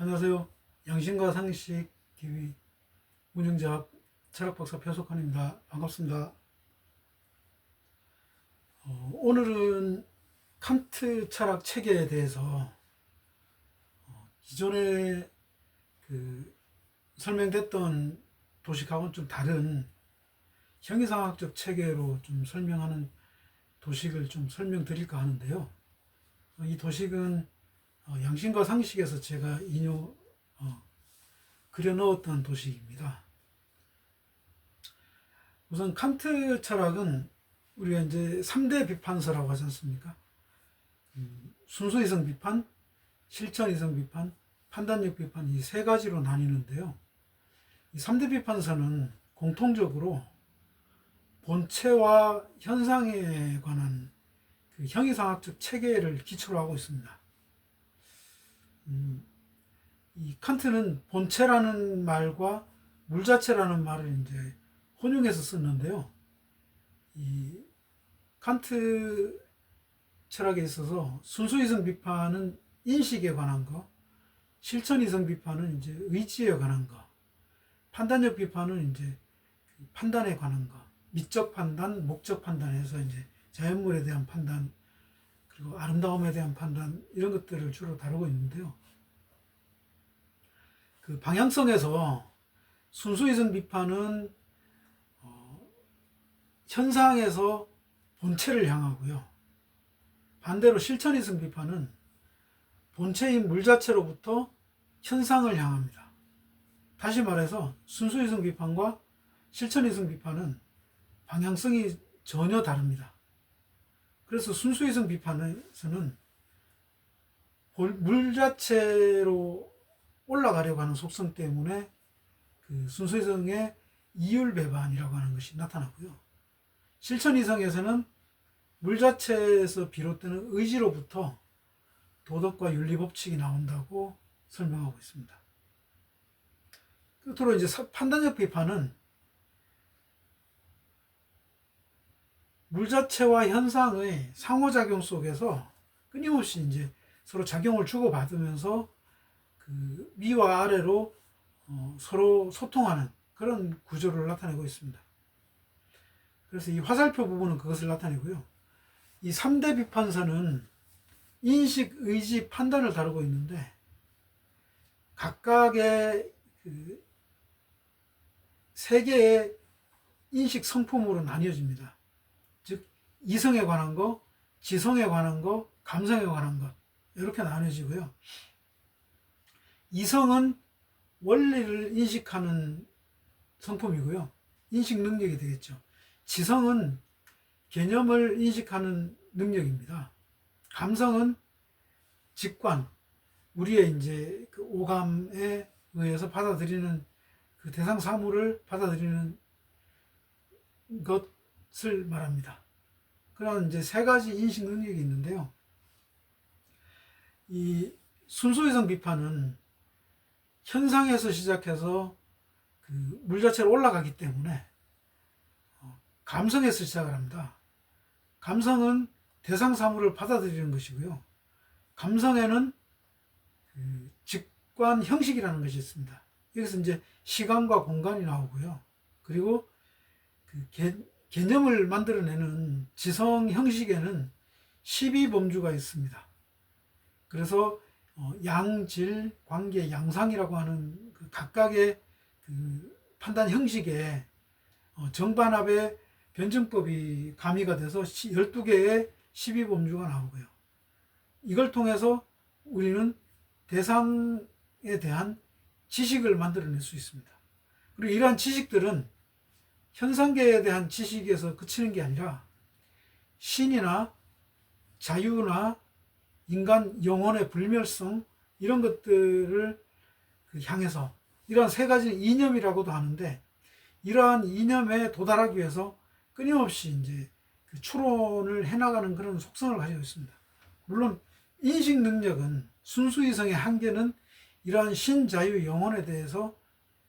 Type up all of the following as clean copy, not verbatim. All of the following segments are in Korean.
안녕하세요. 양심과 상식 TV 운영자 철학박사 표석환입니다. 반갑습니다. 오늘은 칸트 철학 체계에 대해서 기존에 설명됐던 도식하고는 좀 다른 형이상학적 체계로 좀 설명하는 도식을 좀 설명드릴까 하는데요. 이 도식은 양심과 상식에서 제가 그려 넣었던 도식입니다. 우선 칸트 철학은 우리가 이제 3대 비판서라고 하지 않습니까? 순수이성 비판, 실천이성 비판, 판단력 비판 이 세 가지로 나뉘는데요. 이 3대 비판서는 공통적으로 본체와 현상에 관한 그 형이상학적 체계를 기초로 하고 있습니다. 이 칸트는 본체라는 말과 물자체라는 말을 이제 혼용해서 썼는데요. 이 칸트 철학에 있어서 순수이성 비판은 인식에 관한 거, 실천이성 비판은 이제 의지에 관한 거, 판단력 비판은 이제 판단에 관한 거, 미적 판단, 목적 판단에서 이제 자연물에 대한 판단, 그리고 아름다움에 대한 판단 이런 것들을 주로 다루고 있는데요. 그 방향성에서 순수이성 비판은 현상에서 본체를 향하고요. 반대로 실천이성 비판은 본체인 물 자체로부터 현상을 향합니다. 다시 말해서 순수이성 비판과 실천이성 비판은 방향성이 전혀 다릅니다. 그래서 순수이성 비판에서는 물 자체로 올라가려고 하는 속성 때문에 그 순수이성의 이율배반이라고 하는 것이 나타나고요. 실천이성에서는 물 자체에서 비롯되는 의지로부터 도덕과 윤리 법칙이 나온다고 설명하고 있습니다. 끝으로 이제 판단력 비판은 물 자체와 현상의 상호작용 속에서 끊임없이 이제 서로 작용을 주고받으면서 그 위와 아래로 서로 소통하는 그런 구조를 나타내고 있습니다. 그래서 이 화살표 부분은 그것을 나타내고요. 이 3대 비판서는 인식, 의지, 판단을 다루고 있는데 각각의 그 세 개의 인식 성품으로 나뉘어집니다. 즉 이성에 관한 거, 지성에 관한 거, 감성에 관한 것 이렇게 나뉘어지고요. 이성은 원리를 인식하는 성품이고요. 인식 능력이 되겠죠. 지성은 개념을 인식하는 능력입니다. 감성은 직관, 우리의 이제 그 오감에 의해서 받아들이는 그 대상 사물을 받아들이는 것을 말합니다. 그런 이제 세 가지 인식 능력이 있는데요. 이 순수이성 비판은 현상에서 시작해서 그 물 자체로 올라가기 때문에 감성에서 시작을 합니다. 감성은 대상 사물을 받아들이는 것이고요. 감성에는 그 직관 형식이라는 것이 있습니다. 여기서 이제 시간과 공간이 나오고요. 그리고 그 개념을 만들어내는 지성 형식에는 12범주가 있습니다. 그래서 양질, 관계, 양상이라고 하는 그 각각의 그 판단 형식에 정반합의 변증법이 가미가 돼서 12개의 12범주가 나오고요. 이걸 통해서 우리는 대상에 대한 지식을 만들어낼 수 있습니다. 그리고 이러한 지식들은 현상계에 대한 지식에서 그치는 게 아니라 신이나 자유나 인간 영혼의 불멸성 이런 것들을 향해서 이러한 세 가지는 이념이라고도 하는데 이러한 이념에 도달하기 위해서 끊임없이 이제 그 추론을 해나가는 그런 속성을 가지고 있습니다. 물론 인식 능력은 순수이성의 한계는 이러한 신자유 영혼에 대해서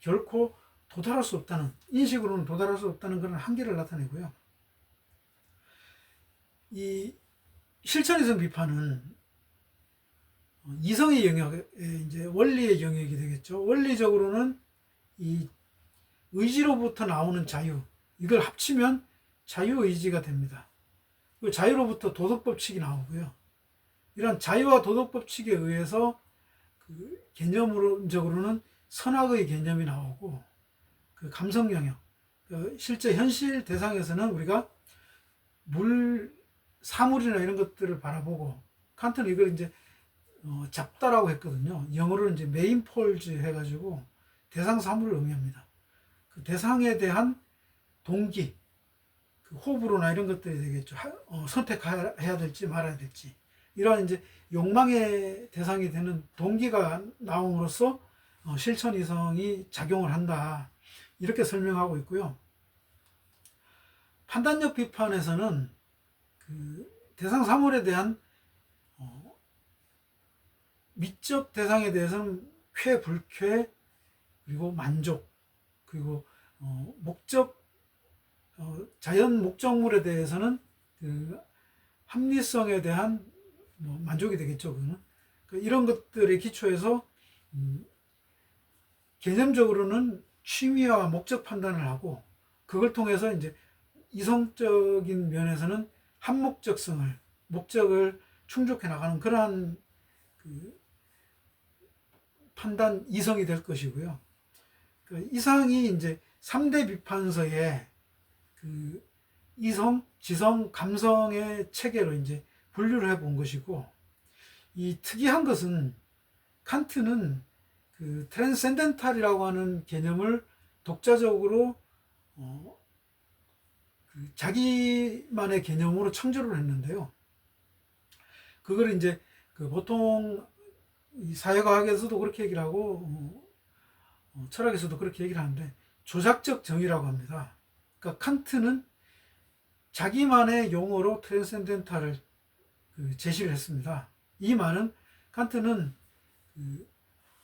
결코 도달할 수 없다는, 인식으로는 도달할 수 없다는 그런 한계를 나타내고요. 이 실천이성 비판은 이성의 영역에 이제 원리의 영역이 되겠죠. 원리적으로는 이 의지로부터 나오는 자유, 이걸 합치면 자유의지가 됩니다. 그 자유로부터 도덕법칙이 나오고요. 이런 자유와 도덕법칙에 의해서 그 개념적으로는 선악의 개념이 나오고, 그 감성 영역, 그 실제 현실 대상에서는 우리가 사물이나 이런 것들을 바라보고, 칸트는 이걸 이제 잡다라고 했거든요. 영어로는 이제 메인 폴즈 해가지고 대상 사물을 의미합니다. 그 대상에 대한 동기, 그 호불호나 이런 것들이 되겠죠. 선택해야 될지 말아야 될지. 이러한 이제 욕망의 대상이 되는 동기가 나옴으로써 실천 이성이 작용을 한다. 이렇게 설명하고 있고요. 판단력 비판에서는 그 대상 사물에 대한 미적 대상에 대해서는 쾌, 불쾌, 그리고 만족, 그리고 목적, 자연 목적물에 대해서는 그 합리성에 대한 만족이 되겠죠. 그거는. 이런 것들의 기초에서 개념적으로는 취미와 목적 판단을 하고, 그걸 통해서 이제 이성적인 면에서는 한목적성을, 목적을 충족해 나가는 그러한 그 판단 이성이 될 것이고요. 그 이상이 이제 3대 비판서의 그 이성, 지성, 감성의 체계로 이제 분류를 해본 것이고, 이 특이한 것은 칸트는 그 트랜센덴탈이라고 하는 개념을 독자적으로 그 자기만의 개념으로 창조를 했는데요. 그걸 이제 그 보통 이 사회과학에서도 그렇게 얘기를 하고 철학에서도 그렇게 얘기를 하는데, 조작적 정의라고 합니다. 그러니까 칸트는 자기만의 용어로 트랜센덴탈을 그 제시를 했습니다. 이 말은 칸트는 그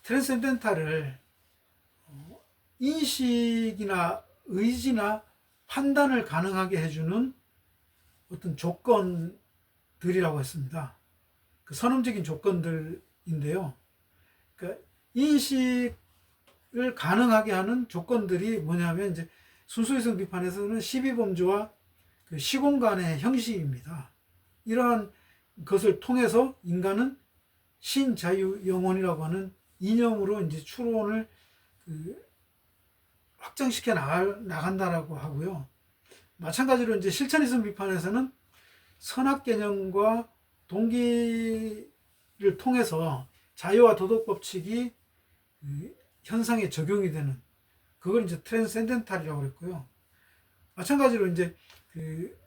트랜센덴탈을 인식이나 의지나 판단을 가능하게 해주는 어떤 조건들이라고 했습니다. 그 선언적인 조건들인데요. 그러니까 인식을 가능하게 하는 조건들이 뭐냐면, 이제 순수이성 비판에서는 12범주와 그 시공간의 형식입니다. 이러한 것을 통해서 인간은 신자유 영혼이라고 하는 이념으로 이제 추론을 확장시켜 나간다라고 하고요. 마찬가지로 이제 실천이성 비판에서는 선악 개념과 동기를 통해서 자유와 도덕 법칙이 현상에 적용이 되는, 그걸 이제 트랜센덴탈이라고 그랬고요. 마찬가지로 이제 그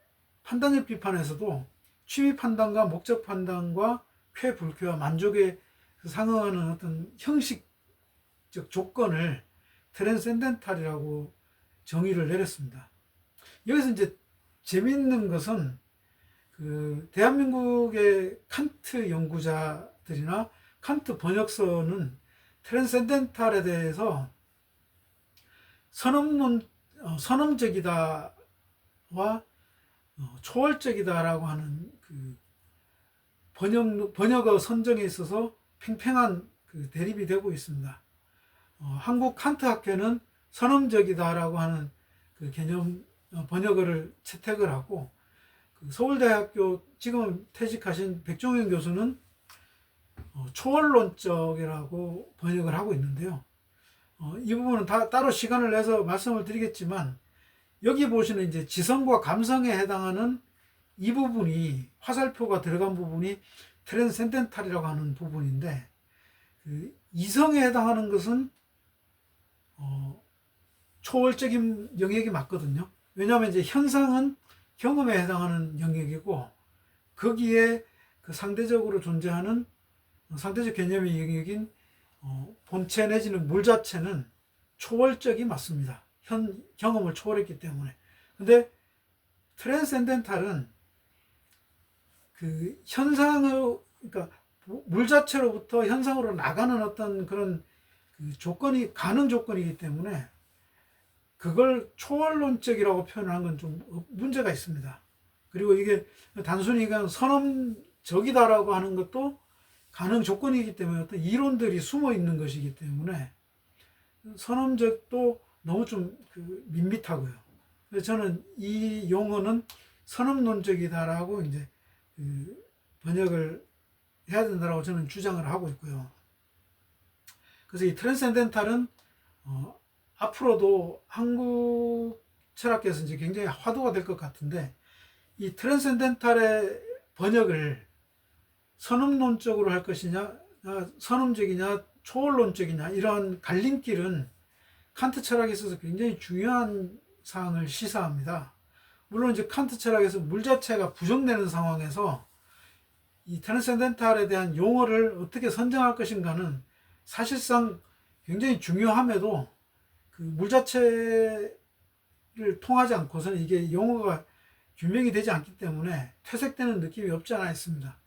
판단력 비판에서도 취미 판단과 목적 판단과 쾌, 불쾌와 만족에 상응하는 어떤 형식적 조건을 트랜센덴탈이라고 정의를 내렸습니다. 여기서 이제 재미있는 것은 그 대한민국의 칸트 연구자들이나 칸트 번역서는 트랜센덴탈에 대해서 선언적이다와 초월적이다라고 하는 그 번역어 선정에 있어서 팽팽한 그 대립이 되고 있습니다. 한국 칸트 학회는 선언적이다라고 하는 그 개념 번역어를 채택을 하고, 그 서울대학교 지금 퇴직하신 백종현 교수는 초월론적이라고 번역을 하고 있는데요. 이 부분은 따로 시간을 내서 말씀을 드리겠지만, 여기 보시는 이제 지성과 감성에 해당하는 이 부분이, 화살표가 들어간 부분이 트랜센덴탈이라고 하는 부분인데, 그 이성에 해당하는 것은 초월적인 영역이 맞거든요. 왜냐하면 이제 현상은 경험에 해당하는 영역이고, 거기에 그 상대적으로 존재하는 상대적 개념의 영역인 본체 내지는 물 자체는 초월적이 맞습니다. 경험을 초월했기 때문에. 근데 트랜센덴탈은 그 현상을, 그러니까 물 자체로부터 현상으로 나가는 어떤 그런 그 조건이, 가능 조건이기 때문에 그걸 초월론적이라고 표현하는 건 좀 문제가 있습니다. 그리고 이게 단순히 그냥 선언적이다라고 하는 것도 가능 조건이기 때문에 어떤 이론들이 숨어 있는 것이기 때문에 선험적도 너무 좀 밋밋하고요. 그래서 저는 이 용어는 선험론적이다라고 이제 번역을 해야 된다고 저는 주장을 하고 있고요. 그래서 이 트랜센덴탈은 앞으로도 한국 철학계에서 이제 굉장히 화두가 될 것 같은데, 이 트랜센덴탈의 번역을 선험론적으로 할 것이냐, 선험적이냐, 초월론적이냐, 이런 갈림길은 칸트 철학에 있어서 굉장히 중요한 사항을 시사합니다. 물론 이제 칸트 철학에서 물 자체가 부정되는 상황에서 이 트랜센덴탈에 대한 용어를 어떻게 선정할 것인가는 사실상 굉장히 중요함에도 그 물 자체를 통하지 않고서는 이게 용어가 규명이 되지 않기 때문에 퇴색되는 느낌이 없지 않아 있습니다.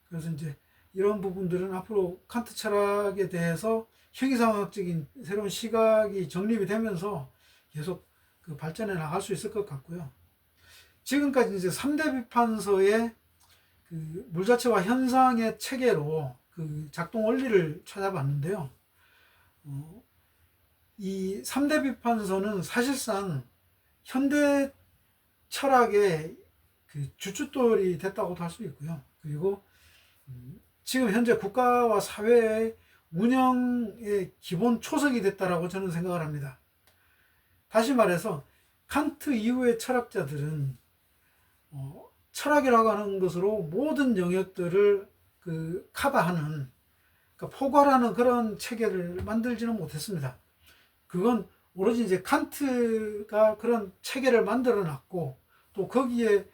그래서 이제 이런 부분들은 앞으로 칸트 철학에 대해서 형이상학적인 새로운 시각이 정립이 되면서 계속 발전해 나갈 수 있을 것 같고요. 지금까지 이제 3대 비판서의 물 자체와 현상의 체계로 작동 원리를 찾아봤는데요. 이 3대 비판서는 사실상 현대 철학의 주춧돌이 됐다고도 할 수 있고요. 그리고 지금 현재 국가와 사회의 운영의 기본 초석이 됐다라고 저는 생각을 합니다. 다시 말해서 칸트 이후의 철학자들은 철학이라고 하는 것으로 모든 영역들을 커버하는, 그러니까 포괄하는 그런 체계를 만들지는 못했습니다. 그건 오로지 이제 칸트가 그런 체계를 만들어 놨고, 또 거기에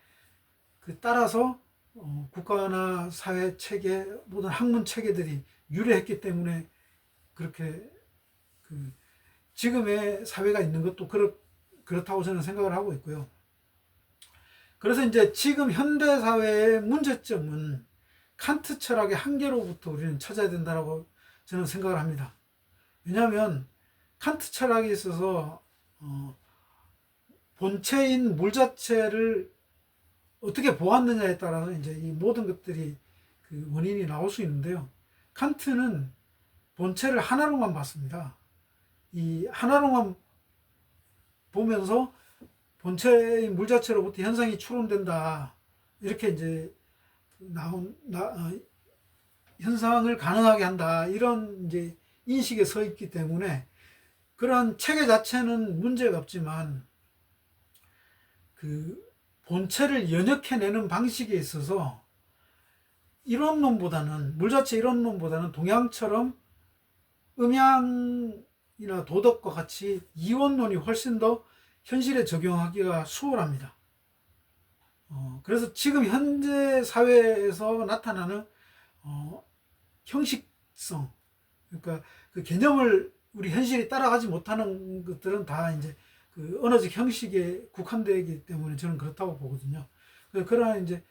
따라서 국가나 사회 체계, 모든 학문 체계들이 유래했기 때문에 그렇게 지금의 사회가 있는 것도 그렇다고 저는 생각을 하고 있고요. 그래서 이제 지금 현대 사회의 문제점은 칸트 철학의 한계로부터 우리는 찾아야 된다고 저는 생각을 합니다. 왜냐하면 칸트 철학에 있어서 본체인 물 자체를 어떻게 보았느냐에 따라서 이제 이 모든 것들이 원인이 나올 수 있는데요. 칸트는 본체를 하나로만 봤습니다. 이 하나로만 보면서 본체인 물 자체로부터 현상이 추론된다, 이렇게 이제 현상을 가능하게 한다, 이런 이제 인식에 서 있기 때문에 그런 체계 자체는 문제가 없지만 본체를 연역해내는 방식에 있어서 이론론보다는, 물 자체 이론론보다는 동양처럼 음양이나 도덕과 같이 이원론이 훨씬 더 현실에 적용하기가 수월합니다. 그래서 지금 현재 사회에서 나타나는 형식성, 그러니까 그 개념을 우리 현실이 따라가지 못하는 것들은 다 이제 언어적 형식에 국한되기 때문에 저는 그렇다고 보거든요. 그러한 이제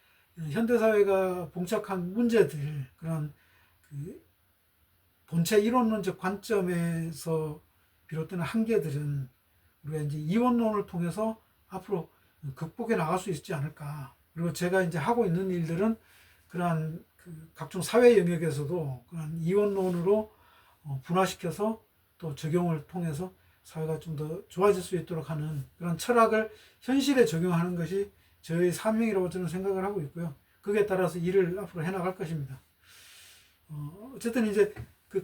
현대 사회가 봉착한 문제들, 그런 본체 이론론적 관점에서 비롯되는 한계들은 우리가 이제 이원론을 통해서 앞으로 극복해 나갈 수 있지 않을까. 그리고 제가 이제 하고 있는 일들은 그러한 각종 사회 영역에서도 그런 이원론으로 분화시켜서 또 적용을 통해서 사회가 좀 더 좋아질 수 있도록 하는 그런 철학을 현실에 적용하는 것이 저의 사명이라고 저는 생각을 하고 있고요. 거기에 따라서 일을 앞으로 해나갈 것입니다. 어쨌든 이제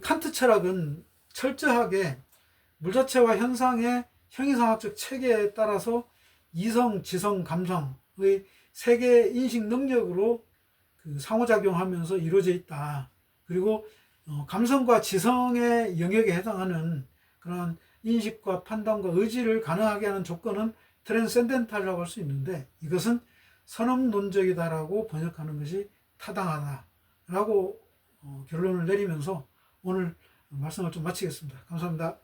칸트 철학은 철저하게 물 자체와 현상의 형이상학적 체계에 따라서 이성, 지성, 감성의 세 개의 인식 능력으로 상호작용하면서 이루어져 있다. 그리고 감성과 지성의 영역에 해당하는 그런 인식과 판단과 의지를 가능하게 하는 조건은 트랜센덴탈이라고 할 수 있는데, 이것은 선험론적이다라고 번역하는 것이 타당하다라고 결론을 내리면서 오늘 말씀을 좀 마치겠습니다. 감사합니다.